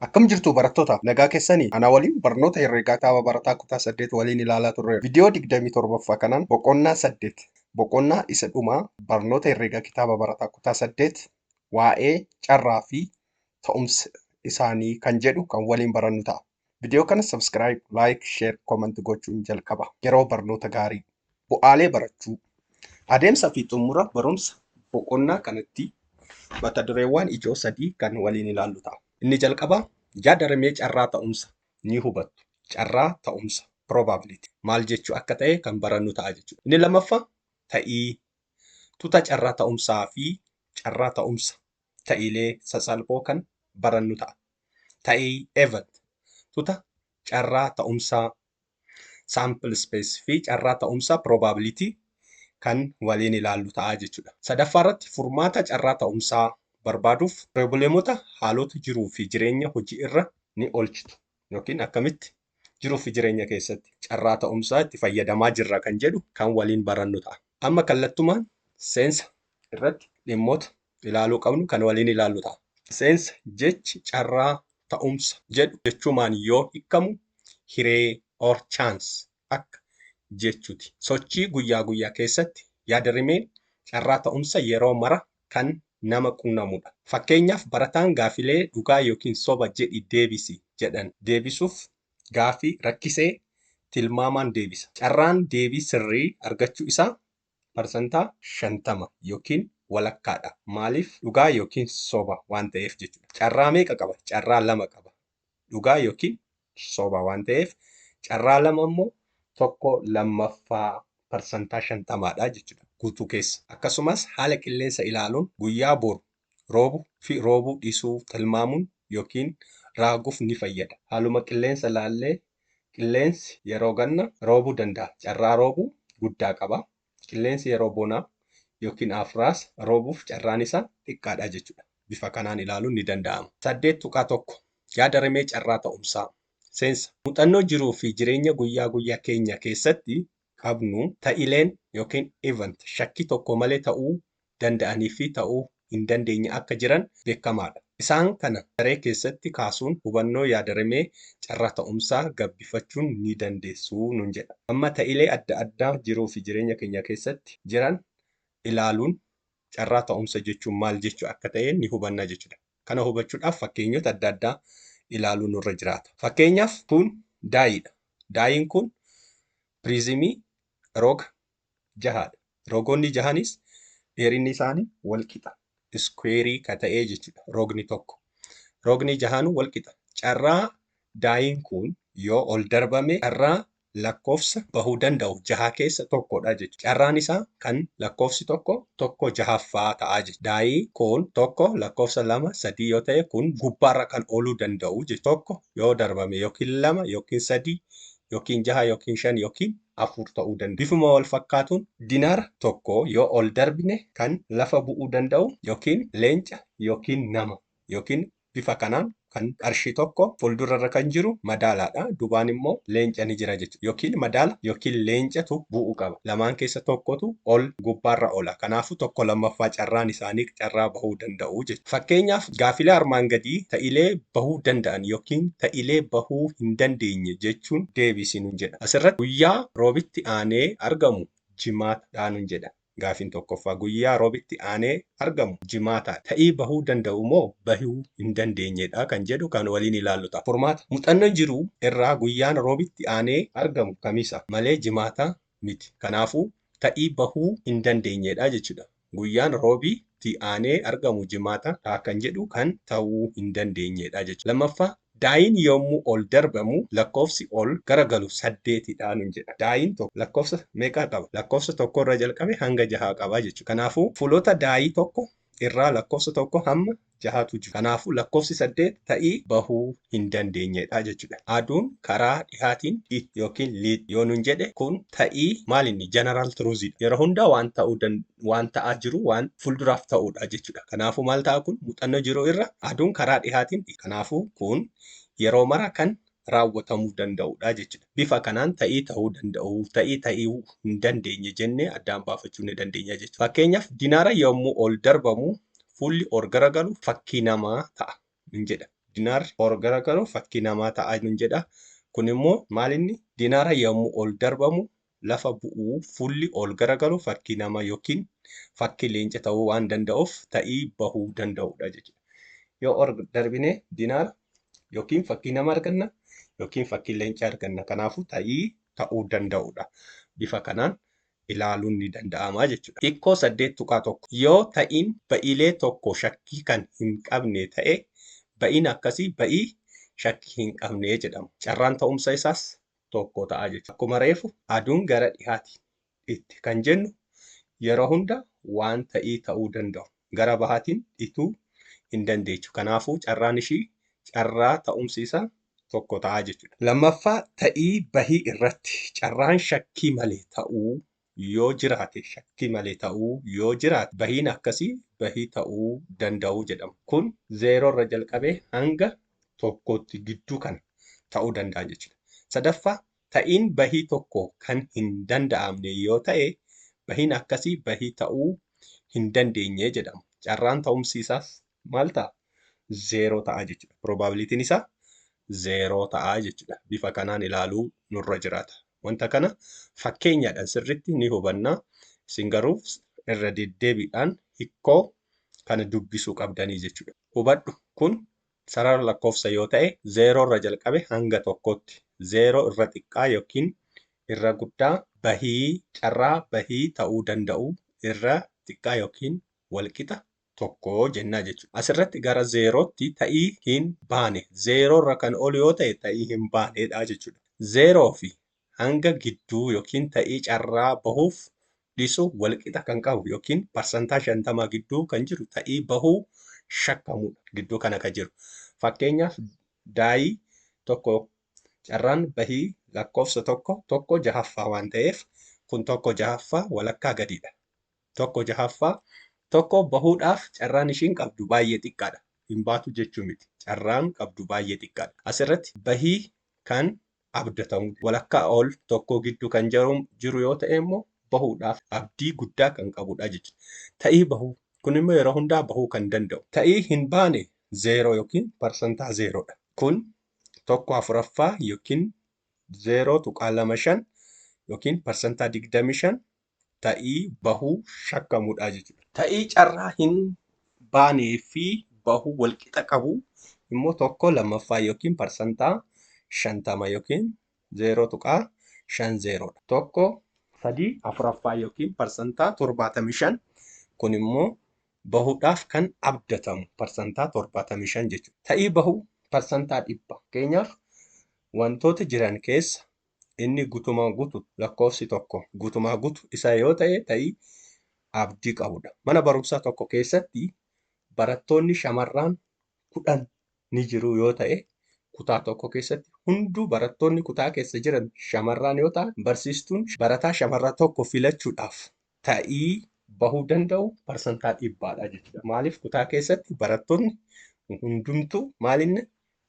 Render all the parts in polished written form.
Akkam jirtu barattoota nagaa keessanii ana waliin barnoota herreegaa kitaaba barataa kutaa 8 waliin ilaalaa turre. Viidiyoo 27ffaa kanaan boqonnaa 8 boqonnaa isa dhumaa barnoota herreegaa kitaaba barataa kutaa 8 waa'ee carraa fi ta'umsa isaanii kan jedhu kan waliin barannu ta'a. Viidiyoo kana subscribe, like, share, comment gochuun jalqaba. Yeroo barnoota gaarii. Bu'aalee barachuu. Adeemsa fi xumura barumsa boqonnaa kanatti mata dureewwan ijoo 3 kan waliin ilaallu ta'a. Inni jalqabaa yaadaramee carraa ta'umsa ni hubattu. Carraa ta'umsa probability maal jechuu akka ta'e kan barannu ta'a jechuudha. Inni lammaffaa ta'ii tuuta carraa ta'umsaa fi carraa ta'umsa ta'iilee sasalphoo kan barannu ta'a. Ta'ii event tuuta carraa ta'umsaa sample space fi carraa ta'umsa probability kan waliin ilaallu ta'a jechuudha. Sadaffaa irratti furmaata carraa ta'umsaa barbaaduuf probleemota haalota jiruu fi jireenya hojii irra ni oolchitu yookiin akkamitti jiruu fi jireenya keessatti carraa ta'umsaa itti fayyadamaa jirra kan jedhu kan waliin barannu ta'a. Amma kallattumaan seensa irratti dhimmoota ilaaluu qabnu kan waliin ilaallu ta'a. Seensa jechi carraa ta'umsa jedhu jechuumaan yoo hiikamu hiree or chance akka jechuuti. Sochii guyyaa guyyaa keessatti yaadarimeen carraa ta'umsa yeroo mara kan nama qunnamudha. Fakkeenyaaf barataan gaafilee dhugaa yookiin soba jedhi deebisi jedhan deebisuuf gaafii rakkisee tilmaamaan deebisa. Carraan deebii sirrii argachuu isaa parsantaa 50 yookiin walakkaadha. Maaliif? Dhugaa yookiin soba waan ta'eef jechuudha. Carraa meeqa qaba? Carraa 2 qaba. Dhugaa yookiin soba waan ta'eef carraa 2 immoo tokko lammaffaa parsantaa 50dha jechuudha. Guutuu keessa. Akkasumas haala qilleensa ilaaluun guyyaa boru roobuu fi roobuu dhiisuu tilmaamuun yookiin raaguuf ni fayyada. Haaluma qilleensa ilaallee qilleensi yeroo ganna roobuu danda'a. Carraa roobuu guddaa qaba. Qilleensi yeroo bonaa yookiin afraas roobuuf carraan isaa xiqqaadha jechuudha. Bifa kanaan ilaaluun ni danda'ama. 8.1 yaadaramee carraa ta'umsaa. Seensa. Muuxannoo jiruu fi jireenya guyyaa guyyaa keenya keessatti qabnu ta'ileen yookiin event shakkii tokko malee ta'uu danda'anii fi ta'uu hin dandeenye akka jiran beekamaadha. Isaan kana daree keessatti kaasuun hubannoo yaadaramee carraa ta'umsaa gabbifachuun ni dandeessu nun jedha. Amma ta'ilee adda addaa jiruu fi jireenya keenya keessatti jiran ilaaluun carraa ta'umsa jechuun maal jechuu akka ta'e ni hubanna jechuudha. Kana hubachuudhaaf fakkeenyota adda addaa ilaaluun nurra jiraata. Fakkeenyaaf kun daayiidha. Daayiin kun piriizimii roga 6dha. Rogoonni 6nis dheerinni isaanii wal qixa. Iskweerii ka ta'ee jechuudha. Rogni tokko. Rogni 6 wal qixa. Carraa daayiin kun yoo ol darbame carraa lakkoofsa bahuu danda'u 6 keessa tokkodha jechuudha. Carraan isaa kan lakkoofsi tokko 6ffaa ta'a jechuudha. Daayii kun tokko lakkoofsa 2 3 yoo ta'e kun gubbaarra kan ooluu danda'u jechuudha. Tokko yoo darbame yookiin 2 yookiin 3 yookiin 6 yookiin 5 yookiin 4 ta'uu danda'a. Bifuma wal fakkaatuun dinaara tokko yoo ol darbine kan lafa bu'uu danda'u yookiin leenca yookiin nama yookiin bifa kanaan kan qarshii tokko fuuldurarra kan jiru madaalaadha. Duubaan immoo leenca ni jira jechuudha. Yookiin madaala yookiin leencatu bu'uu qaba. Lamaan keessa tokkotu ol gubbaarra oola. Kanaafuu tokko lammaffaa carraan isaanii carraa bahuu danda'u jechuudha. Fakkeenyaaf gaafilee armaan gadii ta'ilee bahuu danda'an yookiin ta'ilee bahuu hin dandeenye jechuun deebisii jedha. Asirratti guyyaa roobitti aanee argamu jimaatadha nun jedha. Gaafiin tokkoffaa guyyaa roobitti aanee argamu jimaata. Ta'ii bahuu danda'u moo bahuu hin dandeenyedha kan jedhu kan waliin ilaallu ta'a. Furmaata. Muuxannoo jiruu irraa guyyaan roobitti aanee argamu kamisa malee jimaata miti. Kanaafuu ta'ii bahuu hin dandeenyedha jechuudha. Guyyaan roobitti aanee argamu jimaata kan jedhu kan ta'uu hin dandeenyedha jechuudha. Lammaffaa. Daayiin yommuu ol darbamu lakkoofsi ol garagalu 8dha nun jedha. Daayiin tokko lakkoofsa meeqa qaba? Lakkoofsa tokko irraa jalqabe hanga 6 qaba jechuudha. Kanaafuu fuulota daayii tokko irraa lakkoofsa tokko hamma 6tu jiru. Kanaafuu lakkoofsi 8 ta'ii bahuu hin dandeenyedha jechuudha. Aduun karaa dhihaatiin yookiin liid yoo nun jedhe kun ta'ii maalinni general truthidha. Yeroo hundaa waan ta'aa jiru waan fuulduraaf ta'udha jechuudha. Kanaafuu maal ta'a kun muuxannoo jiruu irra aduun karaa dhihaatiin kanaafuu kun yeroo mara kan raawwatamuu danda'udha jechuudha. Bifa kanaan ta'ii ta'uu danda'u, ta'ii hin dandeenye jennee addaan baafachuu ni dandeenya jechuudha. Fakkeenyaaf dinaara yommuu ol darbamu fuulli ol garagalu fakkii namaa ta'a hin jedha. dinaar ol garagalu fakkii namaa ta'a nun jedha. Kun immoo maalinni dinaara yommuu ol darbamu lafa bu'uu fuulli ol garagalu fakkii namaa yookiin fakkii leenca ta'uu waan danda'uuf ta'ii bahuu danda'udha jechuudha. Yoo ol darbine dinaara yookiin fakkii nama arganna yookiin fakkii leencaa arganna. Kanaafuu ta'ii ta'uu danda'udha. Bifa kanaan ilaaluun ni danda'ama jechuudha. Hiikoo 8.1 yoo ta'iin ba'iilee tokko shakkii kan hin qabne ta'e ba'iin akkasii ba'ii shakkii hin qabne jedhama. Carraan ta'umsa isaas tokko ta'a jechuudha. Akkuma reefu aduun gara dhihaatiin kan jennu yeroo hunda waan ta'ii ta'uu danda'u. Gara bahaatiin dhiituu hin dandeechu. Kanaafuu carraan ishii carraa ta'umsi isaa tokko ta'a jechuudha. Lammaffaa ta'ii bahii irratti carraan shakkii malee ta'uu yoo jiraate bahiin akkasii bahii ta'uu danda'u jedhama. Kun 0 irra jalqabee hanga tokkotti gidduu kana ta'uu danda'a jechuudha. Sadaffaa ta'iin bahii tokko kan hin danda'amne yoo ta'e bahiin akkasii bahii ta'uu hin dandeenye jedhama. Carraan ta'umsi isaas maal ta'a? 0 ta'a jechuudha. Probabilitiin isaa 0 ta'a jechuudha. Bifa kanaan ilaaluu nurra jiraata. Wanta kana fakkeenyaadhaan sirriitti ni hubanna. Isin garuu irra deddeebiidhaan hiikoo kana dubbisuu qabdanii jechuudha. Hubadhu kun sarara lakkoofsa yoo ta'e 0 irra jalqabe hanga tokkotti 0 irra xiqqaa yookiin irra guddaa carraa bahii ta'uu danda'u irra xiqqaa yookiin walqixa tokko jennaa jechuudha. Asirratti gara 0tti ta'ii hin baane 0 irra kan ol yoo ta'e ta'ii hin baanedha jechuudha. 0 fi hanga gidduu yookiin ta'ii carraa bahuuf dhiisu walqixa kan qabu yookiin parsantaa 50 gidduu kan jiru ta'ii bahuu shakkamudha. Gidduu kana kan jiru. Fakkeenyaaf daayii tokko carraan bahii lakkoofsa tokko jahaffaa waan ta'eef kun 1/6 walakkaa gadiidha. 1/6 tokko bahuudhaaf carraan ishiin qabdu baay'ee xiqqaadha. Hin baatu jechuu miti. Carraan qabdu baay'ee xiqqaadha. Asirratti bahii kan abdatamu walakkaa ol tokko gidduu kan jiru yoo ta'e immoo bahuudhaaf abdii guddaa kan qabudha jechuudha. Ta'ii bahuu kun immoo yeroo hundaa bahuu kan danda'u. Ta'ii hin baane 0 yookiin parsantaa 0dha. Kun 1/4 yookiin 0.25 yookiin parsantaa 25 ta'ii bahuu shakkamudha jechuudha. Ta'ii carraa hin baanee fi bahuu walqixa qabu immoo 1/2 yookiin parsantaa 50 yookiin 0.50dha. 1/3 yookiin parsantaa 75 kun immoo bahuudhaaf kan abdatamu parsantaa 75 jechuudha. Ta'ii bahuu parsantaa 100. Fakkeenyaaf wantoota jiran keessa inni guutumaa guutu lakkoofsi tokko guutumaa guutu isa yoo ta'e ta'ii abdii qabudha. Mana barumsaa tokko keessatti barattoonni shamarran 10 ni jiru yoo ta'e kutaa tokko keessatti hunduu barattoonni kutaa keessa jiran shamarran yoo ta'an barsiistuun barataa shamarraa tokko filachuudhaaf ta'ii bahuu danda'u parsantaa 100dha jechuudha. Maaliif kutaa keessatti barattoonni hundumtuu maalinni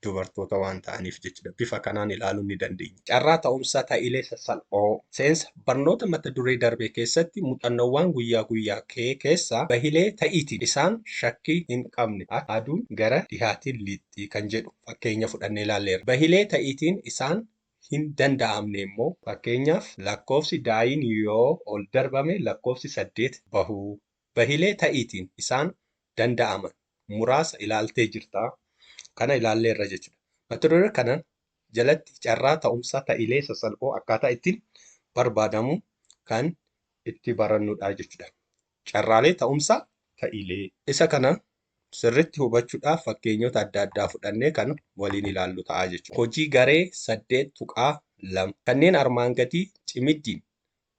dubartoota waan ta'aniif jechuudha. Bifa kanaan ilaaluu ni dandeenya. Carraa ta'umsaa ta'iilee sassalphoo seensa barnoota mata duree darbee keessatti muuxannoowwan guyyaa guyyaa keessaa bahiilee ta'iitiin isaan shakkii hin qabne aduun gara dhihaatiin lixxii kan jedhu fakkeenya fudhannee ilaalleerra. Bahiilee ta'iitiin isaan hin danda'amne immoo fakkeenyaaf lakkoofsi daayiin yoo ol darbame lakkoofsi 8 bahuu. Bahiilee ta'iitiin isaan danda'aman muraasa ilaaltee jirta. Kana ilaalleerra jechuudha. Mata duree kana jalatti carraa ta'umsaa ta'iilee sassalphoo akkaataa ittiin barbaadamu kan itti barannudha jechuudha. Carraalee ta'umsaa ta'iilee. Isa kana sirriitti hubachuudhaaf fakkeenyota adda addaa fudhannee kan waliin ilaallu ta'a jechuudha. Hojii garee 8.2 kanneen armaan gadii cimiddiin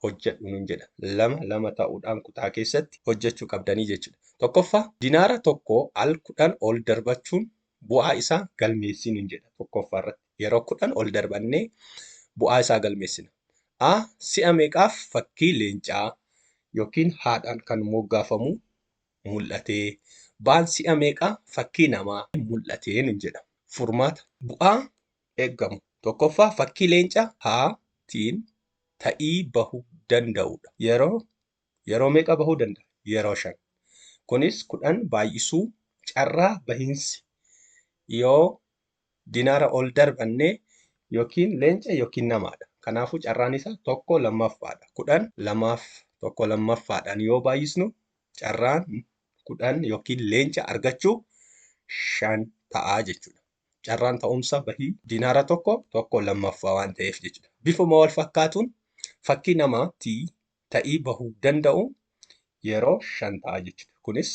hojjedhu nun jedha. 2 ta'uudhaan kutaa keessatti hojjechuu qabdanii jechuudha. Tokkoffaa dinaara tokko al 10 ol darbachuun bu'aa isaa galmeessin hin jedha. Tokkoffaa irratti yeroo 10 ol darbannee bu'aa isaa galmeessina. Si'a meeqaaf fakkii leencaa yookiin haadhaan kan moggaafamu mul'atee baan si'a meeqaa fakkii namaa mul'ateen hin jedha. Furmaata bu'aa eeggamu. Tokkoffaa fakkii leencaa haatiin ta'ii bahuu danda'udha. Yeroo meeqa bahuu danda'a? Yeroo 5. Kunis 10 baay'isuu carraa bahiinsi yoo dinaara ol darbannee yookiin leenca yookiin namaadha. Kanaafuu carraan isaa tokko lammaffaadha. 10 tokko lammaffaadhaan yoo baay'isnu carraan 10 yookiin leenca argachuu 5 ta'a jechuudha. Carraan ta'umsa bahii dinaara tokko lammaffaa waan ta'eef jechuudha. Bifuma wal fakkaatuun fakkii namaatti ta'ii bahuu danda'u yeroo 5 ta'a jechuudha. Kunis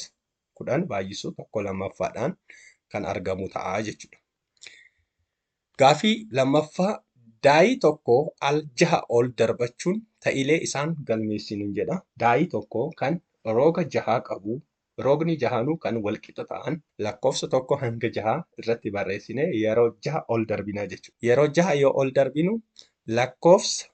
10 baay'isuu tokko lammaffaadhaan kan argamu ta'a jechuudha. Gaaffii lammaffaa daa'ii tokko al 6 ol darbachuun ta'iilee isaan galmeessinu jedha. Daa'ii tokko kan rooga 6 qabu, roogni 6 kan walqixa ta'an lakkoofsa 1 hanga 6 irratti barreessine yeroo 6 ol darbinaa jechuudha. Yeroo 6 yoo ol darbinu lakkoofsa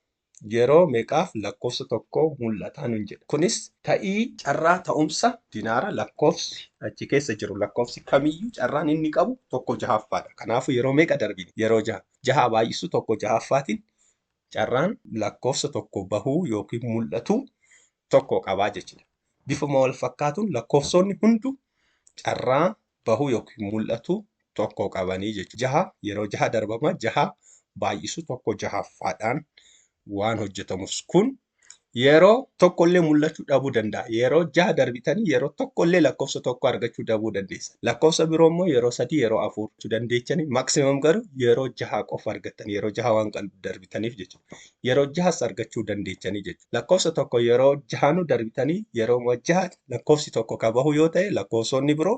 yeroo meeqaaf lakkoofsa 1 mul'ataa nun jedha. Kunis ta'ii carraa ta'umsa dinaara lakkoofsi achi keessa jiru lakkoofsi kamiyyuu carraan inni qabu 1/6ffaadha. Kanaafuu yeroo meeqa darbine? Yeroo 6. 6 baay'isu 1/6ffaatiin carraan lakkoofsa 1 bahuu yookiin mul'atu 1 qabaa jechuudha. Bifuma wal fakkaatuun lakkoofsonni hunduu carraa bahuu yookiin mul'atu 1 qabanii jechuudha. 6 yeroo 6 darbama 6 baay'isu 1/6ffaadhaan waan hojjetamus kun yeroo tokkollee mul'achuu dhabuu danda'a. Yeroo 6 darbitanii yeroo tokkollee lakkoofsa 1 argachuu dhabuu dandeessa. Lakkoofsa biroo immoo yeroo 3 yeroo 4 dandeechanii maksimum garuu yeroo 6 qofa argattan yeroo 6 waan darbitaniif jechuudha. Yeroo 6 argachuu dandeechanii jechuudha. Lakkoofsa tokko yeroo 6 darbitanii yeroo 6 lakkoofsi tokko qabahu yoo ta'e lakkoofsonni biroo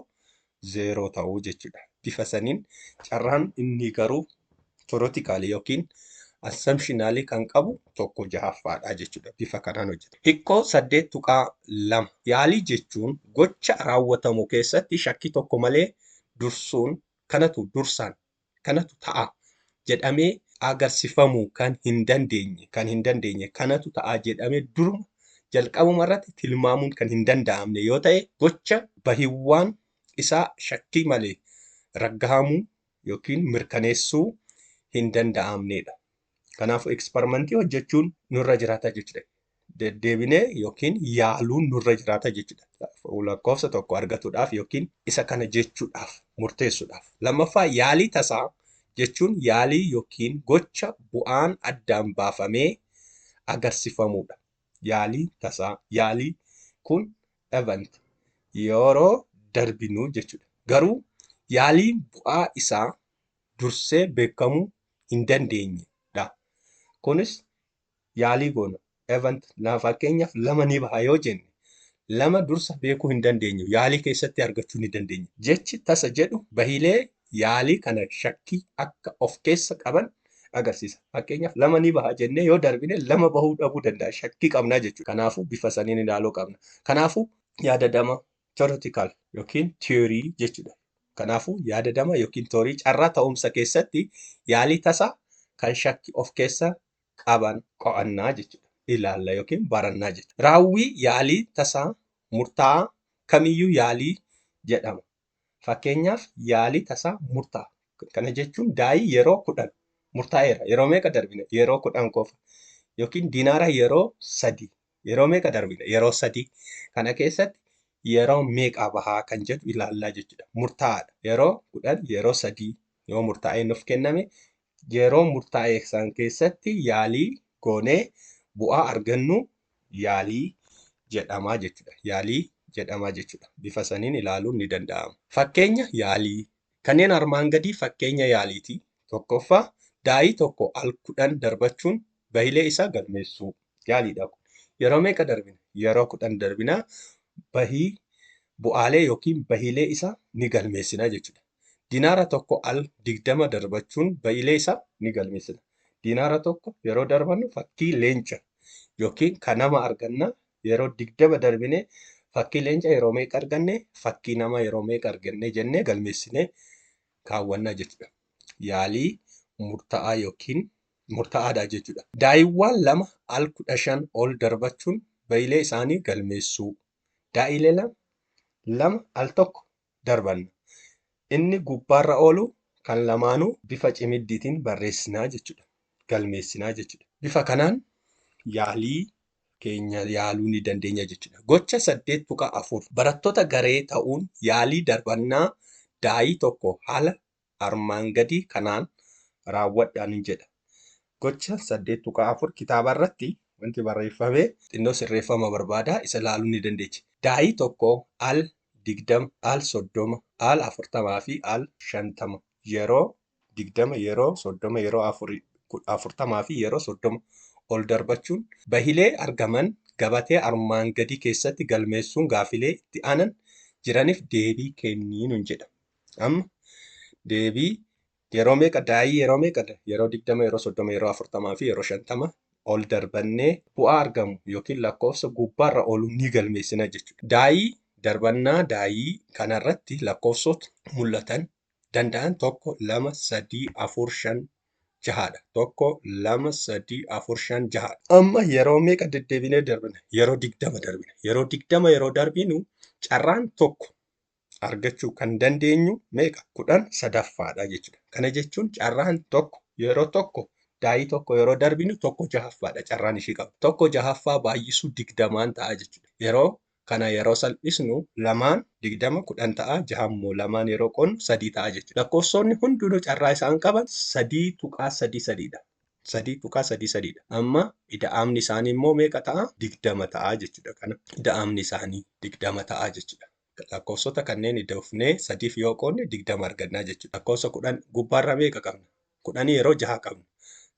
0 ta'uu jechuudha. Bifa saniin carraan inni garuu theoretically yookiin assumptionally kan qabu 1/6ffaadha jechuudha. Bifa kanaan hojjeta. Hikkoo 8.2 yaalii jechuun gocha raawwatamu keessatti shakkii tokko malee dursuun kanatu dursaan kanatu ta'a jedhamee agarsiifamuu kan hin dandeenye kanatu ta'a jedhamee duruma jalqabuma irratti tilmaamuun kan hin danda'amne yoo ta'e gocha bahiiwwan isaa shakkii malee raggahamuu yookiin mirkaneessuu hin danda'amnedha. Kanaafuu eksperimentii hojjechuun nurra jiraata jechuudha. Deddeebinee yookiin yaaluun nurra jiraata jechuudha. Lakkoofsa tokko argatuudhaaf yookiin isa kana jechuudhaaf murteessuudhaaf. Lammaffaa yaalii tasaa jechuun yaalii yookiin gocha bu'aan addaan baafamee agarsiifamudha. Yaalii tasaa yaalii kun event yeroo darbinu jechuudha. Garuu yaaliin bu'aa isaa dursee beekamuu hin dandeenye. Kunis yaalii goona. Event fakkeenyaaf 2 ni baha yoo jenne 2 dursa beekuu hin dandeenyu. Yaalii keessatti argachuu ni dandeenya. Jechi tasa jedhu bahiilee yaalii kana shakkii akka of keessa qaban agarsiisa. Fakkeenyaaf 2 ni baha jennee yoo darbine 2 bahuu dhabuu danda'a. Shakkii qabnaa jechuudha. Kanaafuu bifa saniin ilaaluu qabna. Kanaafuu yaadadama theoretical yookiin theorii jechuudha. Kanaafuu yaadadama yookiin theorii carraa ta'umsa keessatti yaalii tasaa kan shakkii of keessa qaban qo'annaa jechuudha. Ilaalla yookiin barannaa jechuudha. Raawwii yaalii tasaa murtaa'aa kamiyyuu yaalii jedhama. Fakkeenyaaf yaalii tasaa murtaa'aa. Kana jechuun daa'ii yeroo 10 murtaa'eera. Yeroo meeqa darbine? Yeroo 10 qofa. Yookiin dinaara yeroo 3. Yeroo meeqa darbine? Yeroo 3. Kana keessatti yeroo meeqa bahaa kan jedhu ilaallaa jechuudha. Murtaa'aadha. Yeroo 10 yeroo 3 yoo murtaa'ee nuuf kenname yeroo murtaa'ee san keessatti yaalii goonee bu'aa argannu yaalii jedhamaa jechuudha. Yaalii jedhamaa jechuudha. Bifa saniin ilaaluun ni danda'ama. Fakkeenya yaalii. Kanneen armaan gadii fakkeenya yaaliiti. Tokkoffaa daa'ii tokko al 10 darbachuun bahiilee isaa galmeessuu yaaliidha. Yeroo meeqa darbina? Yeroo 10 darbinaa bahii bu'aalee yookiin bahiilee isaa ni galmeessinaa jechuudha. Dinaara tokko al 20 darbachuun bahiilee isaa ni galmeessina. Dinaara tokko yeroo darbannu fakkii leenca yookiin kan nama arganna. Yeroo 20 darbine fakkii leenca yeroo meeqa arganne fakkii nama yeroo meeqa arganne jennee galmeessinee kaawwannaa jechuudha. Yaalii murtaa'aa yookiin murtaa'aadha jechuudha. Daa'iiwwan 2 al 15 ol darbachuun bahiilee isaanii galmeessuu. Daa'iilee 2 al 1 darbanna. Inni gubbaarra oolu kan lamaanuu bifa cimiddiitiin barreessinaa jechuudha. Galmeessinaa jechuudha. Bifa kanaan yaalii keenya yaaluu ni dandeenya jechuudha. Gocha 8.4 barattoota garee ta'uun yaalii darbannaa daa'ii tokko haala armaan gadii kanaan raawwadhaan jedha. Gocha 8.4 kitaaba irratti wanti barreeffame xinnoo sirreeffama barbaada isa ilaaluu ni dandeechi. Daa'ii tokko al 20, al 30, al 40 fi al 50 yeroo 20, yeroo 30, yeroo 40 fi yeroo 30 ol darbachuun bahilee argaman gabatee armaan gadii keessatti galmeessuun gaafilee itti aanan jiraniif deebii kenniin jedha. Amma deebii yeroo meeqa daa'ii yeroo meeqadha? Yeroo 20, yeroo 30, yeroo 40 fi yeroo 50 ol darbannee bu'aa argamu yookiin lakkoofsa gubbaarra oolu ni galmeessina jechuudha. Daa'ii darbannaa daa'ii kanarratti lakkoofsota mul'atan danda'an 1, 2, 3, 4, 5, 6dha. 1, 2, 3, 4, 5, 6dha. Amma yeroo meeqa deddeebinee darbina? Yeroo 20 darbina. Yeroo 20 yeroo darbinu carraan tokko argachuu kan dandeenyu meeqa? 13ffaadha jechuudha. Kana jechuun carraan tokko yeroo tokko daa'ii tokko yeroo darbinu 1/6ffaadha carraan ishii qabu. 1/6ffaa baay'isuu 20 ta'a jechuudha. Yeroo kana yeroo salphisnu 2 20 10 ta'a. 6 immoo 2 yeroo qoodnu 3 ta'a jechuudha. Lakkoofsonni hundinuu carraa isaan qaban 3.33dha. 3.33dha. Amma ida'amni isaanii immoo meeqa ta'a? 20 ta'a jechuudha. Kana ida'amni isaanii 20 ta'a jechuudha. Lakkoofsota kanneen ida'ufnee 3f yoo qoodne 20 argannaa jechuudha. Lakkoofsa 10 gubbaarra meeqa qabna? 10 yeroo 6 qabna.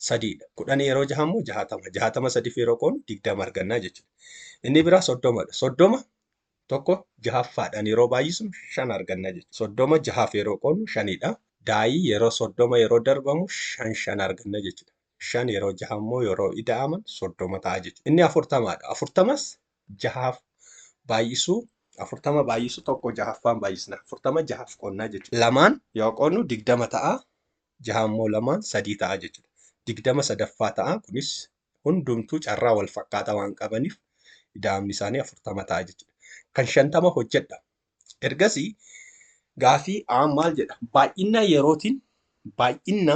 3dha. 10 yeroo 6 immoo 60. 60 3f yeroo qoodnu 20 argannaa jechuudha. Inni biraa 30dha. 30 1/6ffaadhaan yeroo baay'isnu 5 argannaa jechuudha. 30 6f yeroo qoodnu 5dha. Daa'ii yeroo 30 yeroo darbamu 5 arganna jechuudha. 5 yeroo 6 immoo yeroo ida'aman 30 ta'a jechuudha. Inni 40dha. 40s 6f baay'isuu 40 baay'isuu 1/6ffaan baay'isna. 40 6f qoodnaa jechuudha. Lamaan yoo qoodnu 20 ta'a. 6 immoo 2 3 ta'a jechuudha. 20 sadaffaa ta'a. Kunis hundumtuu carraa wal fakkaataa waan qabaniif ida'amni isaanii 40 ta'a jechuudha. Kan 50 hojjedha. Ergasii gaafii maal jedha? Baay'ina yerootiin baay'ina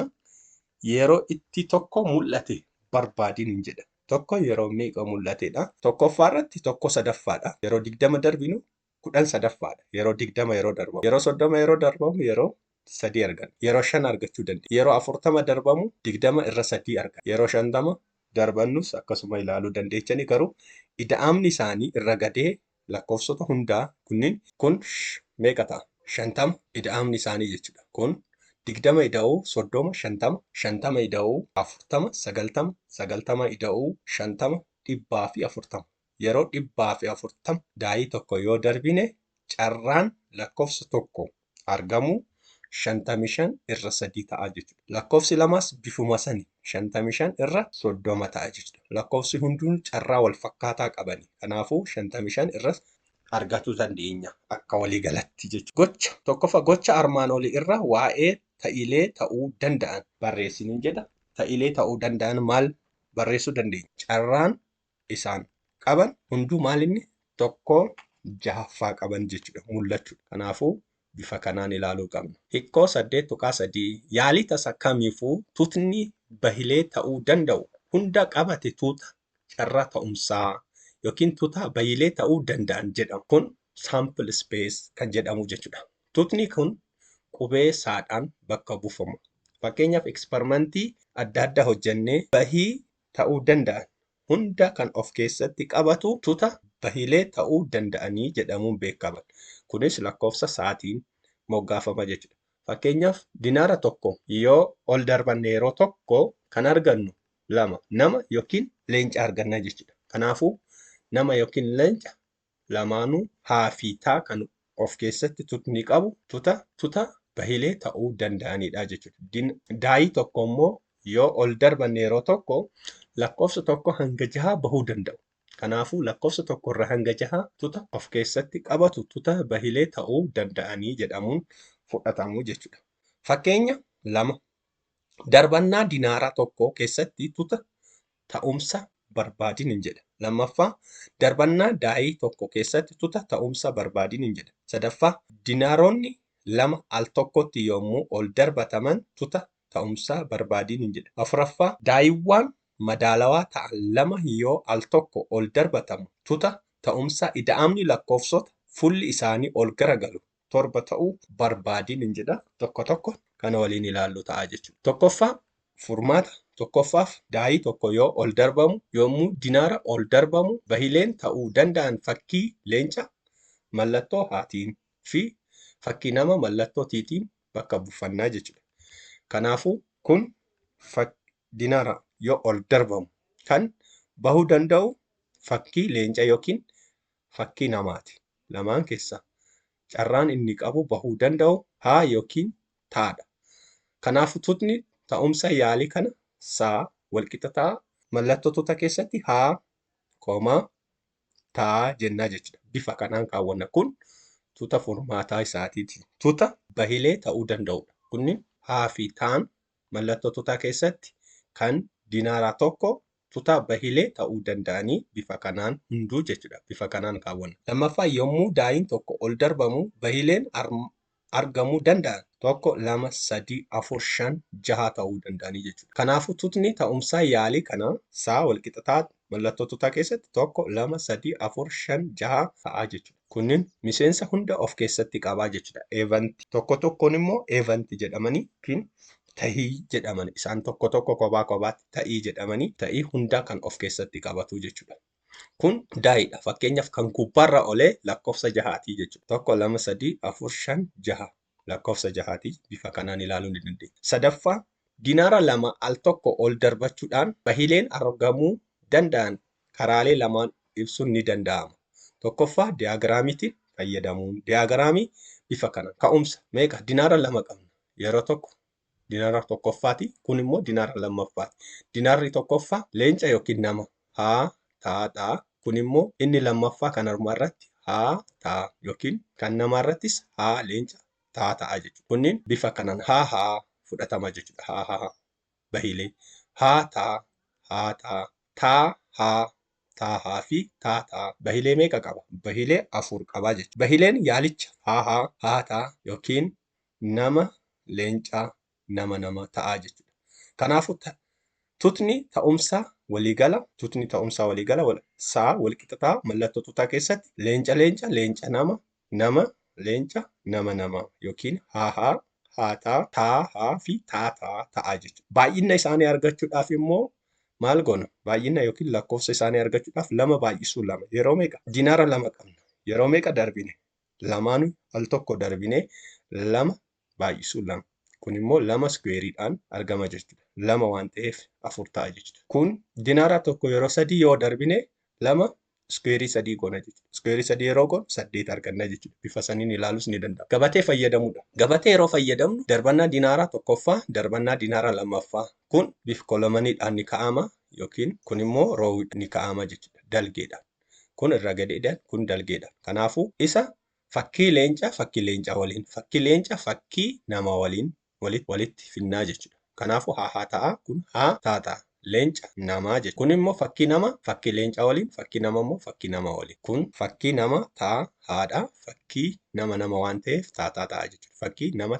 yeroo itti tokko mul'ate barbaadiin jedha. Tokko yeroo meeqa mul'atedha? Tokkoffaa irratti 1/3ffaadha. Yeroo 20 darbinu 13ffaadha. Yeroo 20 yeroo darbamu. Yeroo 30 yeroo darbamu yeroo 3 arganna. Yeroo 5 argachuu dandeenya. Yeroo 40 darbamu 20 irra 3 arganna. Yeroo 50 darbannus akkasuma ilaaluu dandeechanii garuu ida'amni isaanii irra gadee lakkoofsota hundaa kunniin kun meeqa ta'a? 50 ida'amni isaanii jechuudha. Kun 20 ida'uu 30 50 50 ida'uu 40 90 90 ida'uu 50 dhibbaa fi 40 yeroo dhibbaa fi 40 daa'ii tokko yoo darbine carraan lakkoofsa tokko argamu 55 irra 3 ta'a jechuudha. Lakkoofsi lamas bifuma sani 55 irra 30 ta'a jechuudha. Lakkoofsi hunduun carraa wal fakkaataa qabani. Kanaafuu 55 irra argachuu dandeenya akka waliigalatti jechuudha. Gocha tokkoffaa gocha armaan olii irra waa'ee ta'iilee ta'uu danda'an barreessiniin jedha. Ta'iilee ta'uu danda'an maal barreessuu dandeenya? Carraan isaan qaban hunduu maalinni 1/6ffaa qaban jechuudha mul'achuudha. Kanaafuu bifa kanaan ilaaluu qabna. Hiikoo 8.3 yaalii tasa kamiifuu tuutni bahilee ta'uu danda'u hunda qabate tuuta carraa ta'umsaa yookiin tuuta bahilee ta'uu danda'an jedhamu. Kun sample space kan jedhamu jechuudha. Tuutni kun qubee saadhaan bakka buufama. Fakkeenyaaf eksperimentii adda addaa hojjennee bahii ta'uu danda'an hunda kan of keessatti qabatu tuuta bahilee ta'uu danda'anii jedhamuun beekaman. Kunis lakkoofsa sa'aatiin moggaafama jechuudha. Fakkeenyaaf dinaara tokko yoo ol darbanne yeroo tokko kan argannu 2 nama yookiin leenca arganna jechuudha. Kanaafuu nama yookiin leenca lamaanuu haafiitaa kan of keessatti tuutni qabu tuuta bahilee ta'uu danda'anidha jechuudha. Daa'ii tokko immoo yoo ol darbanne yeroo tokko lakkoofsa tokko hanga 6 bahuu danda'u. Kanaafuu lakkoofsa tokko irraa hanga 6 tuuta of keessatti qabatu tuuta bahilee ta'uu danda'anii jedhamuun fudhatamu jechuudha. Fakkeenya 2 darbannaa dinaaraa tokko keessatti tuuta ta'umsa barbaadin jedha. Lammaffaa darbannaa daa'ii tokko keessatti tuuta ta'umsa barbaadin jedha. Sadaffaa dinaaroonni 2 al tokkotti yommuu ol darbataman tuuta ta'umsa barbaadin jedha. Afuraffaa daa'iiwwan madaalawaa ta'an 2 yoo al tokko ol darbatamu tuuta ta'umsa ida'amni lakkoofsota fuulli isaanii ol garagalu torba ta'uu barbaadin hin jedha. Tokko tokko kana waliin ilaallu ta'a jechuudha. Tokkoffaa furmaata tokkoffaaf daa'ii tokko yoo ol darbamu yommuu dinaara ol darbamu bahileen ta'uu danda'an fakkii leenca mallattoo haatiin fi fakkii nama mallattoo tiitiin bakka buufannaa jechuudha. Kanaafuu kun dinaara yoo ol darbamu kan bahuu danda'u fakkii leenca yookiin fakkii namaati. Lamaan keessaa carraan inni qabu bahuu danda'u haa yookiin taadha. Kanaafuu tutni ta'umsa yaalii kana saa walqixa ta'a. Mallattoo tuta keessatti haa koomaa taa jennaa jechuudha. Bifa kanaan kaawwanna. Kun tuta furmaataa isaatiiti. Tuta bahilee ta'uu danda'udha. Kunniin haa fi taan mallattoo tutaa keessatti kan dinaaraa tokko tuta bahilee ta'uu danda'anii bifa kanaan hunduu jechuudha. Bifa kanaan kaawwanna. Lammaffaa yommuu daa'iin tokko ol darbamu bahileen argamuu danda'an 1, 2, 3, 4, 5, 6 ta'uu danda'anii jechuudha. Kanaafuu tutni ta'umsaa yaalii kana saa walqixa taatu mallattoo tutaa keessatti 1, 2, 3, 4, 5, 6 ta'aa jechuudha. Kunniin miseensa hunda of keessatti qabaa jechuudha. Eevanti tokko tokkoon immoo eevanti jedhamanii ta'ii jedhaman. Isaan tokko tokko kophaa kophaatti ta'ii jedhamanii ta'ii hundaa kan of keessatti qabatu jechuudha. Kun daa'iidha. Fakkeenyaaf kan gubbaarra olee lakkoofsa 6tii jechuudha. 1, 2, 3, 4, 5, 6 lakkoofsa 6tii bifa kanaan ilaaluu ni dandeenya. Sadaffaa dinaara lama al tokko ol darbachuudhaan bahileen argamuu danda'an karaalee lamaan ibsuun ni danda'ama. Tokkoffaa diyaagiraamiitiin fayyadamuun. Diyaagiraamii bifa kanaan ka'umsa meeqa dinaara lama qabna. Yeroo tokko dinaara tokkoffaati. Kun immoo dinaara lammaffaati. Dinaarri tokkoffaa leenca yookiin nama haa taa. Kun immoo inni lammaffaa kan harmaa irratti haa taa yookiin kan namaa irrattis haa leenca taa ta'a jechuudha. Kunniin bifa kanaan haa fudhatama jechuudha. Haa bahilee haa taa taa fi taa bahilee meeqa qaba? Bahilee 4 qabaa jechuudha. Bahileen yaalicha haa taa yookiin nama leencaa nama ta'aa jechuudha. Kanaafuu tutni ta'umsaa waliigala saa walqixa ta'a mallattoo tutaa keessatti leenca nama leenca nama yookiin haa taa fi taa ta'aa jechuudha. Baay'ina isaanii argachuudhaaf immoo maal goona? Baay'ina yookiin lakkoofsa isaanii argachuudhaaf 2 baay'isuu 2. Yeroo meeqa? Dinaara 2 qabna. Yeroo meeqa darbine? Lamaan al tokko darbine 2 baay'isuu 2. Kun immoo 2 iskuweeriidhaan argama jechuudha. 2 waan ta'eef 4 ta'a jechuudha. Kun dinaara tokko yeroo 3 yoo darbine 2 iskuweerii 3 goona jechuudha. Iskuweerii 3 yeroo goonu 8 arganna jechuudha. Bifa saniin ilaaluus ni danda'ama. Gabatee fayyadamuudha. Gabatee yeroo fayyadamnu darbannaa dinaaraa tokkoffaa, darbannaa dinaaraa lammaffaa. Kun bifa kolomaniidhaan ni ka'ama yookiin kun immoo roowwiidhaan ni ka'ama jechuudha. Dalgeedhaan. Kun irra gadeedhaan, kun dalgeedhaan. Kanaafuu isa fakkii leencaa waliin, fakkii leenca fakkii nama waliin walitti finnaa jechuudha. Kanaafuu haa ta'a, kun haa ta'a. Leenca namaa jechuudha. Kun immoo fakkii nama, fakkii leencaa waliin, fakkii nama immoo fakkii nama waliin. Kun fakkii nama haadha, fakkii nama waan ta'eef ta'a jechuudha. Fakkii nama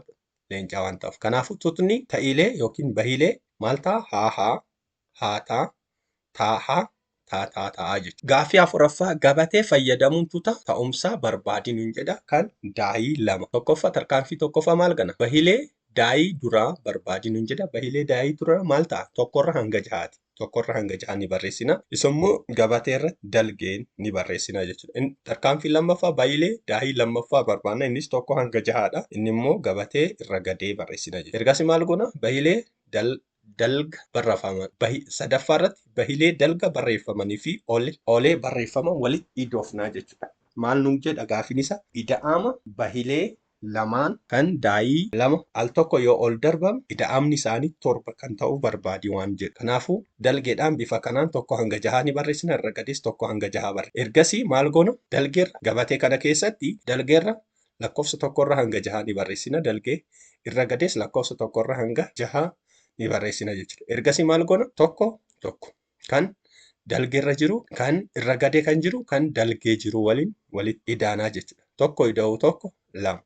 leencaa waan ta'eef. Kanaafuu tutni ta'iilee yookiin bahiilee maal ta'a? Haa ta'a ta'a jechuudha. Gaaffii 4ffaa gabatee fayyadamuun tuta ta'umsaa barbaadin hin jedha kan daa'ii 2. Tokkoffaa tarkaanfii tokkoffaa maal gana? Bahiilee daa'ii duraa barbaadin hin jedha. Bahiilee daa'ii duraa maal ta'a? 1 hanga 6ti. 1 hanga 6 ni barreessina. Isammoo gabatee irratti dalgeen ni barreessina jechuudha. Tarkaanfii lammaffaa bahiilee daa'ii lammaffaa barbaadna. Innis 1 hanga 6dha. Inni immoo gabatee irra gadee barreessina jechuudha. Ergasii maal goona? Bahiilee dalga barreeffaman. Sadaffaa irratti bahiilee dalga barreeffamanii fi olee barreeffaman walitti idoofnaa jechuudha. Maal nuun jedha gaafiin isaa? Ida'ama bahiilee lamaan kan daa'ii 2 al tokko yoo ol darbame ida'amni isaanii 7 kan ta'u barbaadi waan jedhu. Kanaafuu dalgeedhaan bifa kanaan 1 hanga 6 ni barreessina. Irra gadees 1 hanga 6 barreessina. Ergasii maal goona? Dalgeerra gabatee kana keessatti dalgeerra lakkoofsa 1 irra hanga 6 ni barreessina. Dalgee irra gadees lakkoofsa 1 irra hanga 6 ni barreessina jechuudha. Ergasii maal goona? Tokko kan dalgeerra jiru, kan irra gadee kan jiru, kan dalgee jiru waliin walitti idaanaa jechuudha. 1 ida'uu 1 2.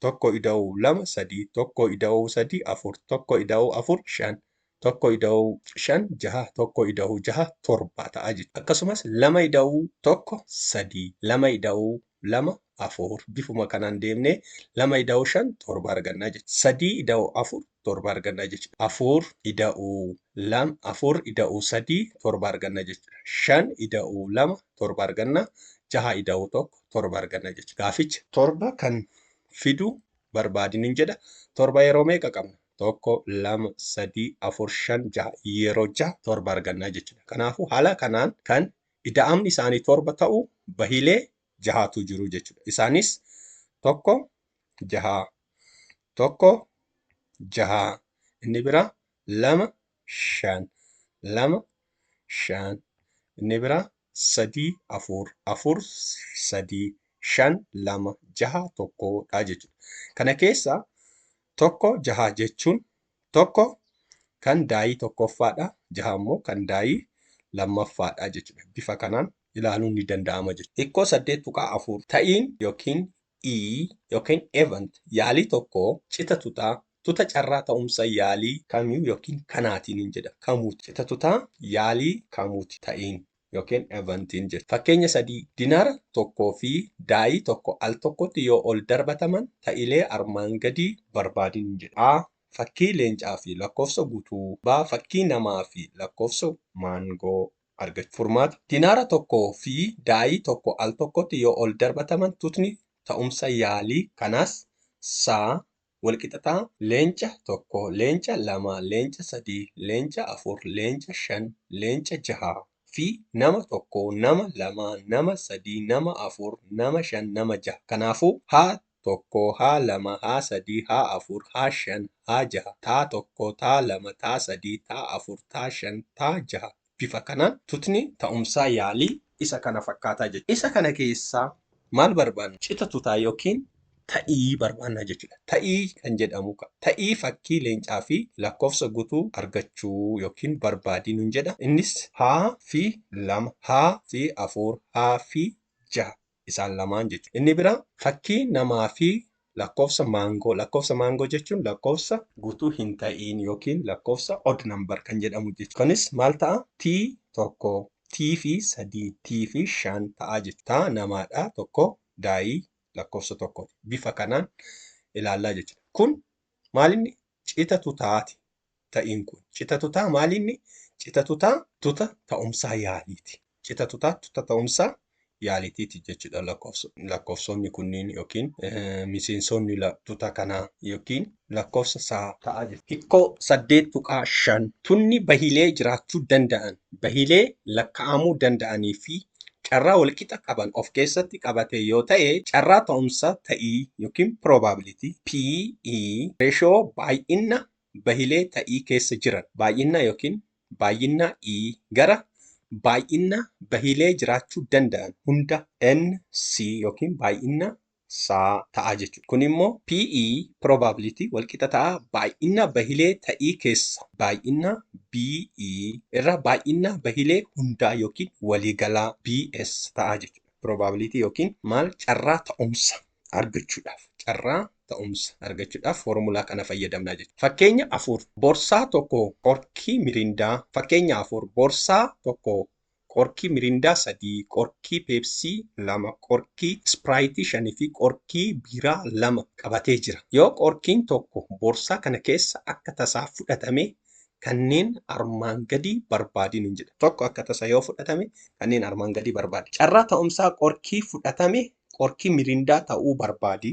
1 ida'uu 2 3. 1 ida'uu 3 4. 1 ida'uu 4 5. 1 ida'uu 5 6. 1 ida'uu 6 7 ta'a jechuudha. Akkasumas 2 ida'uu 1 3. 2 ida'uu 2 4 bifuma kanaan deemnee 2 ida'uu 5 7 argannaa jechuudha. 3 ida'uu 4 7 argannaa jechuudha. 4 ida'uu 2 4 ida'uu 3 7 argannaa jechuudha. 5 ida'uu 2 7 argannaa. 6 ida'uu 1 7 argannaa jechuudha. Gaaficha 7 kan fidu barbaadiniin jedha. 7 yeroo meeqa qabna? 1 2 3 4 5 6 yeroo 6 7 argannaa jechuudha. Kanaafuu haala kanaan kan ida'amni isaanii 7 ta'u bahilee 6tu jiru jechuudha. Isaanis 1 6 1 6 inni biraa 2 5 2 5 inni biraa 3 4 4 3 5 2 6 1dha jechuudha. Kana keessaa 1 6 jechuun 1 kan daa'ii tokkoffaadha. 6 immoo kan daa'ii lammaffaadha jechuudha. Bifa kanaan ilaaluun ni danda'ama jechuudha. Hiikoo 8.4 ta'iin yookiin yookiin event yaalii tokko cita tuta carraa ta'umsa yaalii kamuu yookiin kanaatiin jedha. Kamuuti. Cita tutaa yaalii kamuuti ta'iin yookiin eventiin jedha. Fakkeenya 3 dinaara tokkoo fi daa'ii tokko al tokkotti yoo ol darbataman ta'ilee armaan gadii barbaadin jedha. A. Fakkii leencaa fi lakkoofsa guutuu. B. Fakkii namaa fi lakkoofsa maangoo argachuuf. Furmaata. Dinaara tokkoo fi daa'ii tokko al tokkotti yoo ol darbataman tutni ta'umsa yaalii kanaas saa walqixataa leenca tokko, leenca lama, leenca 3, leenca 4, leenca 5, leenca 6 fi nama tokko, nama 2, nama 3, nama 4, nama 5, nama 6. Kanaafuu haa tokko, haa 2, haa 3, haa 4, haa 5, haa 6, taa tokko, taa 2, taa 3, taa 4, taa 5, taa 6. Bifa kanaan tutni ta'umsaa yaalii isa kana fakkaataa jechuudha. Isa kana keessaa maal barbaanna? Cita tutaa yookiin ta'ii barbaanna jechuudha. Ta'ii kan jedhamu ta'ii fakkii leencaa fi lakkoofsa guutuu argachuu yookiin barbaadinu jedha. Innis haa fi 2, haa fi 4, haa fi 6 isaan lamaan jechuudha. Inni biraa fakkii namaa fi lakkoofsa maangoo. Lakkoofsa maangoo jechuun lakkoofsa guutuu hin ta'iin yookiin lakkoofsa odd number kan jedhamu jechuudha. Kunis maal ta'a? T tokko, T fi 3, T fi 5 ta'a jechuudha. Taa namaadha tokko daa'ii lakkoofsa tokkooti. Bifa kanaan ilaallaa jechuudha. Kun maalinni cita tutaati ta'iin kun. Cita tutaa maalinni? Cita tutaa tuta ta'umsaa yaaliiti. Cita tutaa tuta ta'umsaa yaaliitiiti jechuudha lakkoofsonni kunniin yookiin miseensonni tuta kanaa yookiin lakkoofsa saa ta'a jechuudha. Hiikoo 8.5 tunni bahilee jiraachuu danda'an, bahilee lakkaa'amuu danda'anii fi carraa walqixa qaban of keessatti qabate yoo ta'e carraa ta'umsa ta'ii yookiin probability PE ratio baay'ina bahilee ta'ii keessa jiran baay'ina yookiin baay'ina E gara baay'ina bahilee jiraachuu danda'an hunda NC yookiin baay'ina saa ta'a jechuudha. Kun immoo PE probability walqixa ta'a baay'ina bahilee ta'ii keessa baay'ina BE irra baay'ina bahilee hundaa yookiin waliigalaa BS ta'a jechuudha. Probability yookiin maal carraa ta'umsa argachuudhaaf. Carraa ta'umsa argachuudhaaf foormulaa kana fayyadamnaa jechuudha. Fakkeenya 4 boorsaa tokko qorkii mirindaa. Fakkeenya 4 boorsaa tokko qorkii mirindaa 3, qorkii peepsii 2, qorkii ispiraayitii 5 fi qorkii biiraa 2 qabatee jira. Yoo qorkiin tokko boorsaa kana keessa akka tasaa fudhatame kanneen armaan gadii barbaadin jedha. Tokko akka tasaa yoo fudhatame kanneen armaan gadii barbaadi. Carraa ta'umsaa qorkii fudhatame qorkii mirindaa ta'uu barbaadi.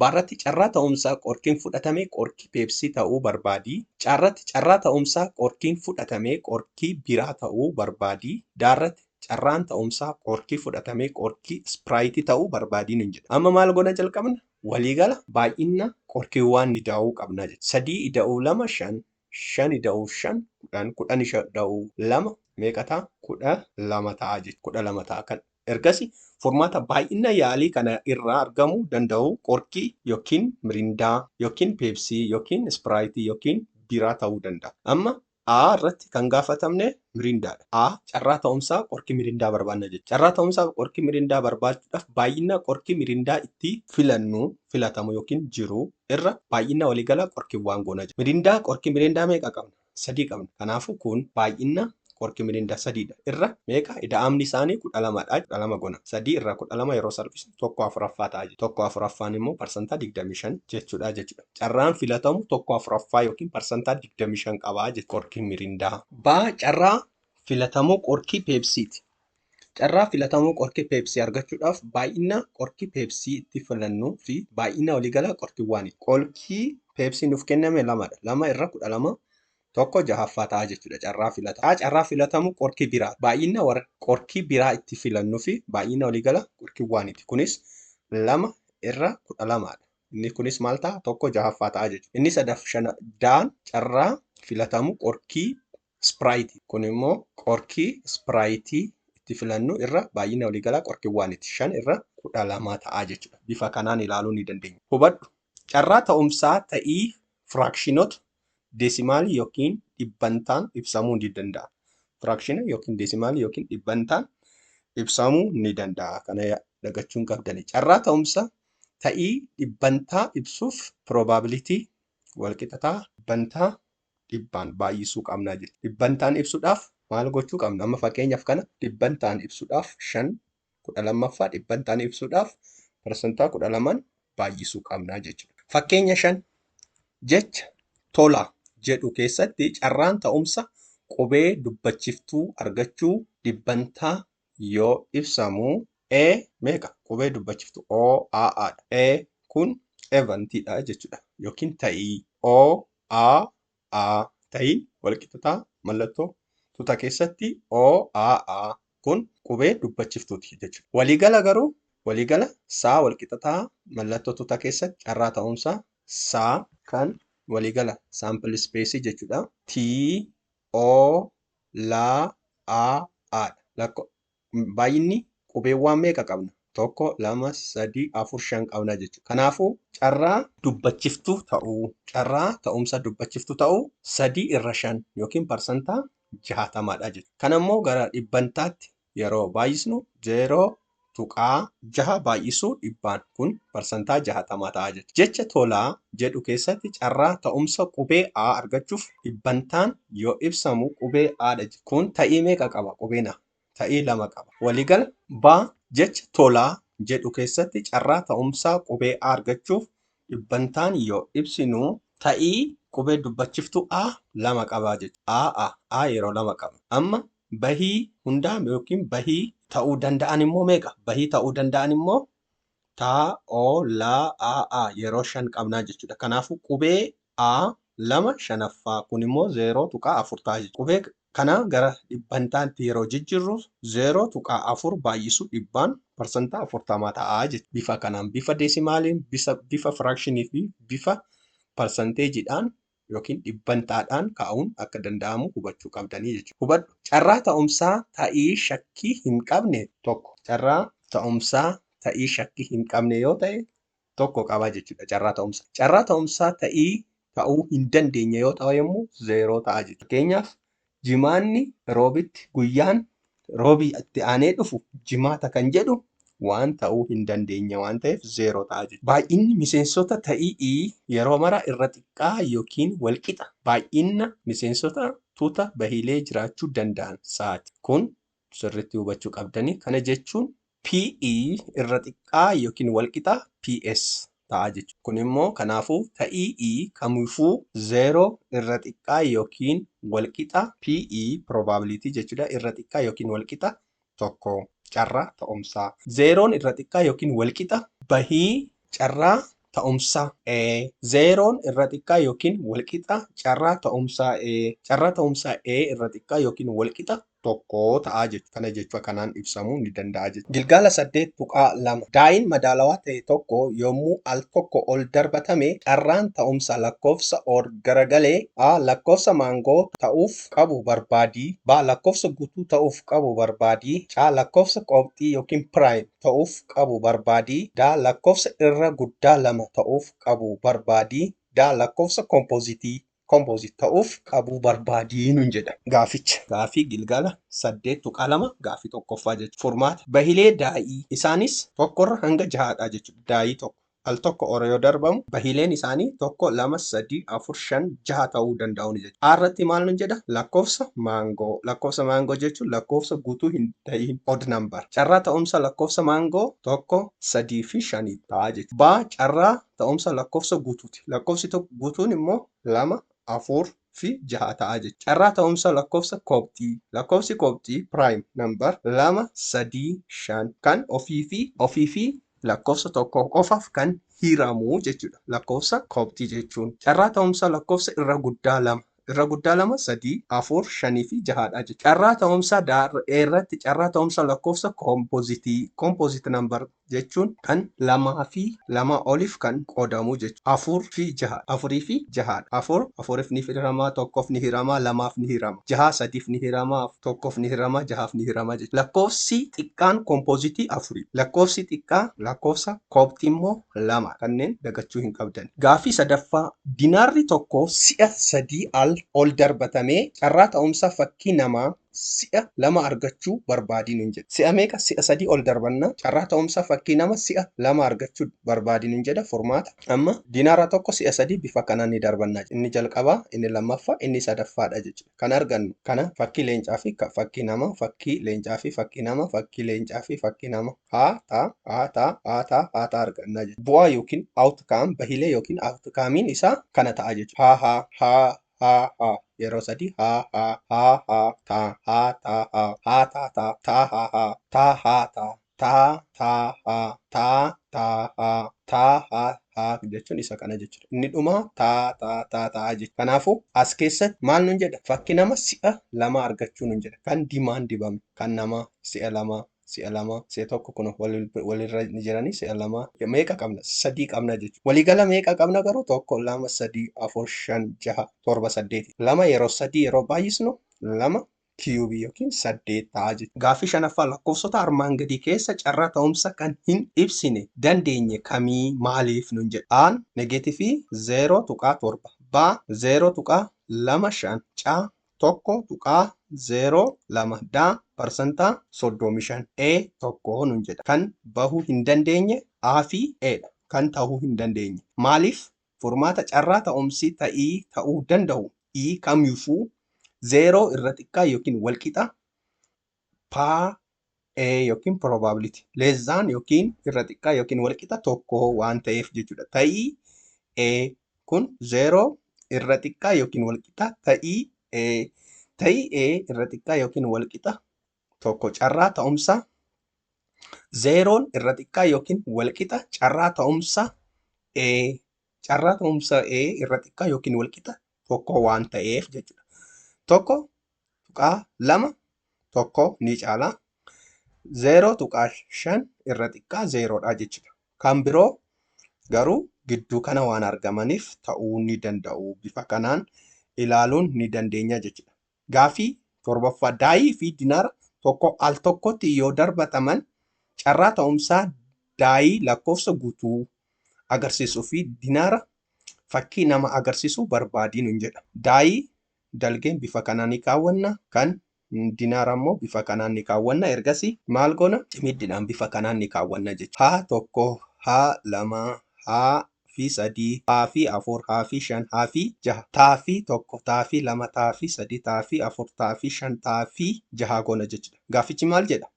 Baarratti carraa ta'umsaa qorkiin fudhatame qorkii peepsii ta'uu barbaadi. Caarratti carraa ta'umsaa qorkiin fudhatame qorkii biiraa ta'uu barbaadi. Daarratti carraan ta'umsaa qorkii fudhatame qorkii ispiraayitii ta'uu barbaadiin jedha. Amma maal goona jalqabna? Waliigala baay'ina qorkiiwwan ida'uu qabna jechuudha. 3 ida'uu 2 5, 5 ida'uu 5 10, 10 ida'uu 2 meeqa ta'a? 12 ta'a jechuudha. 12 ta'a kan ergasii furmaata baay'ina yaalii kana irraa argamuu danda'u qorkii yookiin mirindaa yookiin peepsii yookiin ispiraayitii yookiin biiraa ta'uu danda'a. Amma A irratti kan gaafatamne mirindaadha. A carraa ta'umsaa qorkii mirindaa barbaanna jechuudha. Carraa ta'umsaa qorkii mirindaa barbaachuudhaaf baay'ina qorkii mirindaa itti filatamu yookiin jiru irra baay'ina waliigala qorkiiwwan goona jechuudha. Mirindaa qorkii mirindaa meeqa qabna? 3 qabna. Kanaafuu kun baay'ina qorki mirindaa sadiidha. Irra meeqa ida'amni isaanii 12dha. 12 gona. 3 irraa 12 yeroo salphisnu 1/4 ta'a jechuudha. 1/4 immoo parsantaa 25 jechuudha jechuudha. Carraan filatamu 1/4 yookiin parsantaa 25 qabaa jechuudha qorki mirindaa. Carraa filatamuu qorkii peepsiiti. Carraa filatamuu qorkii peepsii argachuudhaaf baay'ina qorkii peepsii itti filannuu fi baay'ina waliigalaa qorkiiwwaani. Qorkii peepsii nuuf kenname 2dha. 2 irra 12 tokko 6ffaa ta'a jechuudha carraa filatamu. Carraa filatamu qorkii biraa. Baay'ina qorkii biraa itti filannuu fi baay'ina waliigalaa qorkiiwwaaniiti. Kunis 2 irra 12dha. Inni kunis maal ta'a? Tokko 6ffaa ta'a jechuudha. Inni sadaffaan carraa filatamu qorkii Sprite. Kun immoo qorkii Sprite itti filannu irra baay'ina waliigalaa qorkiiwwaaniiti. 5 irra 12 ta'a jechuudha. Bifa kanaan ilaaluu ni dandeenya. Hubadhu. Carraa ta'umsaa ta'ii firaakshinota deesimaalii yookiin dhibbantaan ibsamuu ni danda'a. Firaakshina yookiin deesimaalii yookiin dhibbantaan ibsamuu ni danda'a. Kana dagachuun qabdani. Carraa ta'umsaa ta'ii dhibbantaa ibsuuf probabilitii walqixataa dhibbantaa dhibbaan baay'isuu qabnaa jechuudha. Dhibbantaan ibsuudhaaf maal gochuu qabna? Amma fakkeenyaaf kana dhibbantaan ibsuudhaaf 5 12ffaa dhibbantaan ibsuudhaaf parsantaa 12 baay'isuu qabnaa jechuudha. Fakkeenya 5 jecha tola jedhu keessatti carraan ta'umsa qubee dubbachiftuu argachuu dhibbantaa yoo ibsamu meeqa? Qubee dubbachiftuu OAA dha. Kun evantiidha jechuudha yookiin ta'ii OAA ta'iin walqixataa mallattoo tuuta keessatti OAA kun qubee dubbachiftuuti jechuudha. Waliigala garuu waliigala saa walqixataa mallattoo tuuta keessatti carraa ta'umsaa saa kan waliigala saampil ispeesii jechuudha. TOLAA dha. Baay'inni qubeewwan meeqa qabna? 1 2 3 4 5 qabna jechuudha. Kanaafuu carraa dubbachiftuu ta'uu carraa ta'umsa dubbachiftuu ta'uu 3 irra 5 yookiin parsantaa 60dha jechuudha. Kana immoo gara dhibbantaatti yeroo baay'isnu 0.6 baay'isuu dhibbaan kun parsantaa 60 ta'a jechuudha. Jecha tolaa jedhu keessatti carraa ta'umsa qubee A argachuuf dhibbantaan yoo ibsamu qubee A dha. Kun ta'ii meeqa qaba? Qubeen A ta'ii 2 qaba. Waliigala jecha tolaa jedhu keessatti carraa ta'umsaa qubee A argachuuf dhibbantaan yoo ibsinu ta'ii qubee dubbachiftuu A 2 qabaa jechuudha. A yeroo 2 qaba. Amma bahii hundaa yookiin bahii ta'uu danda'an immoo meeqa? Bahii ta'uu danda'an immoo TOLAA yeroo 5 qabnaa jechuudha. Kanaafuu qubee A 2 shanaffaa kun immoo 0.4 ta'a jechuudha. Qubee kana gara dhibbantaatti yeroo jijjiirru 0.4 baay'isuu dhibbaan parsantaa 40 ta'a jechuudha. Bifa kanaan bifa deesimaaliin bifa firaakshinii fi bifa parsanteejiidhaan yookiin dhibbantaadhaan kaa'uun akka danda'amu hubachuu qabdanii jechuudha. Hubadhu. Carraa ta'umsaa ta'ii shakkii hin qabne tokko. Carraa ta'umsaa ta'ii shakkii hin qabne yoo ta'e tokko qaba jechuudha carraa ta'umsaa. Carraa ta'umsaa ta'ii ta'uu hin dandeenye yoo ta'u yommuu 0 ta'a jechuudha. Fakkeenyaaf jimaanni roobitti guyyaan roobii itti aanee dhufu jimaata kan jedhu waan ta'uu hin dandeenye waan ta'eef 0 ta'a jechuudha. Baay'inni miseensota ta'ii yeroo mara irra xiqqaa yookiin walqixa baay'ina miseensota tuuta bahiilee jiraachuu danda'an sa'aati. Kun sirriitti hubachuu qabdanii. Kana jechuun PE irra xiqqaa yookiin walqixa PS ta'a jechuudha. Kun immoo kanaafuu ta'ii kamiifuu 0 irra xiqqaa yookiin walqixa PE probability jechuudha. Irra xiqqaa yookiin walqixa tokko. Carraa ta'umsaa 0 irra xiqqaa yookiin walqixa bahii carraa ta'umsaa 0 irra xiqqaa yookiin walqixa carraa ta'umsaa carraa ta'umsaa irra xiqqaa yookiin walqixa tokko ta'a jechuudha. Kana jechuudha kanaan ibsamuu ni danda'a jechuudha. Gilgaala 8.2 daa'iin madaalawaa ta'e tokko yommuu al tokko ol darbatame carraan ta'umsa lakkoofsa or garagalee A lakkoofsa maangoo ta'uuf qabu barbaadii B lakkoofsa guutuu ta'uuf qabu barbaadii C lakkoofsa qooxii yookiin piraayim ta'uuf qabu barbaadii D lakkoofsa irra guddaa 2 ta'uuf qabu barbaadii D lakkoofsa kompozitii ta'uuf qabu barbaadii nuun jedha. Gaafii Gilgaala 8.2 gaafii tokkoffaa jechuudha. Furmaata bahilee daa'ii isaanis 1 hanga 6dha jechuudha. Daa'ii tokko al tokko ore yoo darbamu bahiileen isaanii 1 2 3 4 5 6 ta'uu danda'u jechuudha. A irratti maal nun jedha? Lakkoofsa maangoo. Lakkoofsa maangoo jechuun lakkoofsa guutuu hin ta'in odd number. Carraa ta'umsa lakkoofsa maangoo 1 3 fi 5 ta'a jechuudha. B carraa ta'umsa lakkoofsa guutuuti. Lakkoofsi guutuun immoo 2 4 fi 6 ta'a jechuudha. Carraa ta'umsa lakkoofsa koobxii. Lakkoofsi koobxii prime number 2 3 5 kan ofii fi lakkoofsa tokko qofaaf kan hiramu jechuudha. Lakkoofsa koobxii jechuun. Carraa ta'umsa lakkoofsa irra guddaa 2. Irra guddaa 2 3 4 5 fi 6dha jechuudha. Carraa ta'umsa irratti carraa ta'umsa lakkoofsa koompozitii. Koompoziit number jechuun kan 2 fi 2 oliif kan qoodamu jechuudha. 4 fi 6. 4 fi 6dha. 4 4f ni hirama, 1f ni hirama, 2f ni hirama. 6 3f ni hirama, 1f ni hirama, 6f ni hirama jechuudha. Lakkoofsi xiqqaan koompozitii 4. Lakkoofsi xiqqaa lakkoofsa koobxii immoo 2. Kanneen dagachuu hin qabdan. Gaaffii sadaffaa dinaarri tokko si'a 3 ol darbatamee carraa ta'umsa fakkii namaa si'a 2 argachuu barbaadiin hin jedha. Si'a meeqa? Si'a 3 ol darbanna carraa ta'umsa fakkii nama si'a 2 argachuu barbaadiin hin jedha. Furmaata amma dinaara tokko si'a 3 bifa kanaan ni darbanna. Inni jalqabaa, inni lammaffaa, inni sadaffaadha jechuudha. Kan argannu kana fakkii leencaa fi fakkii nama, fakkii leencaa fi fakkii nama, fakkii leencaa fi fakkii nama haa ta'a arganna jechuudha. Bu'aa yookiin outcome bahilee yookiin outcomein isaa kana ta'a jechuudha. Ha yeroo 3 ha jechuun isa kana jechuudha. Inni dhuma ta'a jechuudha. Kanaafuu as keessatti maal nun jedha? Fakki nama si'a 2 argachuu nun jedha. Kan dimaan dibame kan nama si'a 2 si'a tokko kun walirra ni jiranii si'a 2 meeqa qabna? 3 qabna jechuudha. Waliigala meeqa qabna garuu? 1 2 3 4 5 6 7 8. 2 yeroo 3 yeroo baay'isnu 2 kiyuubii yookiin 8 ta'a jechuudha. Gaaffii shanaffaa lakkoofsota armaan gadii keessa carraa ta'umsa kan hin ibsine dandeenye kamii maaliif nun jedha? A negeetifii 0.7, B 0.25, C 1.02, D parsantaa 35, E 1 nun jedha. Kan bahuu hin dandeenye A fi E dha. Kan ta'uu hin dandeenye. Maaliif? Furmaata carraa ta'umsi ta'uu danda'u I kamiifuu 0 irra xiqqaa yookiin walqixa E yookiin probability leezaan yookiin irra xiqqaa yookiin walqixa tokko waan ta'eef jechuudha. Ta'ii E kun 0 irra xiqqaa yookiin walqixa ta'ii E irra xiqqaa yookiin walqixa tokko carraa ta'umsa 0 irra xiqqaa yookiin walqixa carraa ta'umsa E irra xiqqaa yookiin walqixa tokko waan ta'eef jechuudha. 1.2 tokko ni caala 0.5 irra xiqqaa 0dha jechuudha. Kan biroo garuu gidduu kana waan argamaniif ta'uu ni danda'u. Bifa kanaan ilaaluun ni dandeenya jechuudha. Gaaffii torbaffaa daayii fi dinaara tokko al tokkotti yoo darbataman carraa ta'umsaa daayii lakkoofsa guutuu agarsiisuu fi dinaara fakkii nama agarsiisuu barbaadiin hin jedha. Daayii dalgeen bifa kanaan ni kaawwanna. Kan dinaara immoo bifa kanaan ni kaawwanna. Ergasii maal goona? Cimiddiidhaan bifa kanaan ni kaawwanna jechuudha. Haa tokko, haa 2, haa fi 3, haa fi 4, haa fi 5, haa fi 6, taa fi 1, taa fi 2, taa fi 3, taa fi 4, taa fi 5, taa fi 6 goona jechuudha. Gaaffichi maal jedha?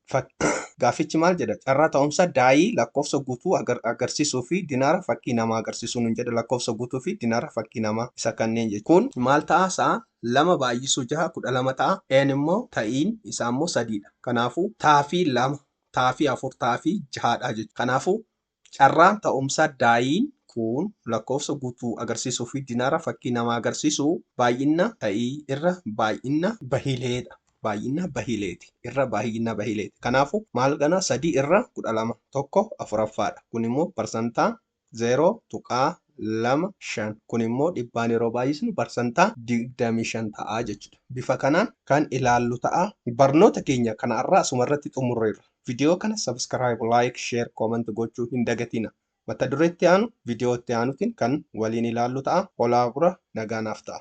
Gaaffichi maal jedha? Carraa ta'umsa daayii lakkoofsa guutuu agarsiisuu fi dinaara fakkii namaa agarsiisuu nun jedha. Lakkoofsa guutuu fi dinaara fakkii namaa isa kanneen jechuudha. Kun maal ta'a? Sa'a 2 baay'isuu 6 12 ta'a. Een immoo ta'iin isaa immoo 3dha. Kanaafuu taa fi 2, taa fi 4, taa fi 6dha jechuudha. Kanaafuu carraan ta'umsa daayiin kun lakkoofsa guutuu agarsiisuu fi dinaara fakkii namaa agarsiisuu baay'ina ta'ii irra baay'ina bahileedha. Baay'ina bahileeti. Irra baay'ina bahileeti. Kanaafuu maal gana 3 irra 12 tokko 4ffaadha. Kun immoo parsantaa 0.25. Kun immoo dhibbaan yeroo baay'isnu parsantaa 25 ta'a jechuudha. Bifa kanaan kan ilaallu ta'a. Barnoota keenya kana irraa asumarratti xumurreerra. Viidiyoo kana subscribe, like, share, comment gochuu hin dagatina. Mata duree itti aanu viidiyoo itti aanutiin kan waliin ilaallu ta'a. Olaa bura nagaanaaf ta'a.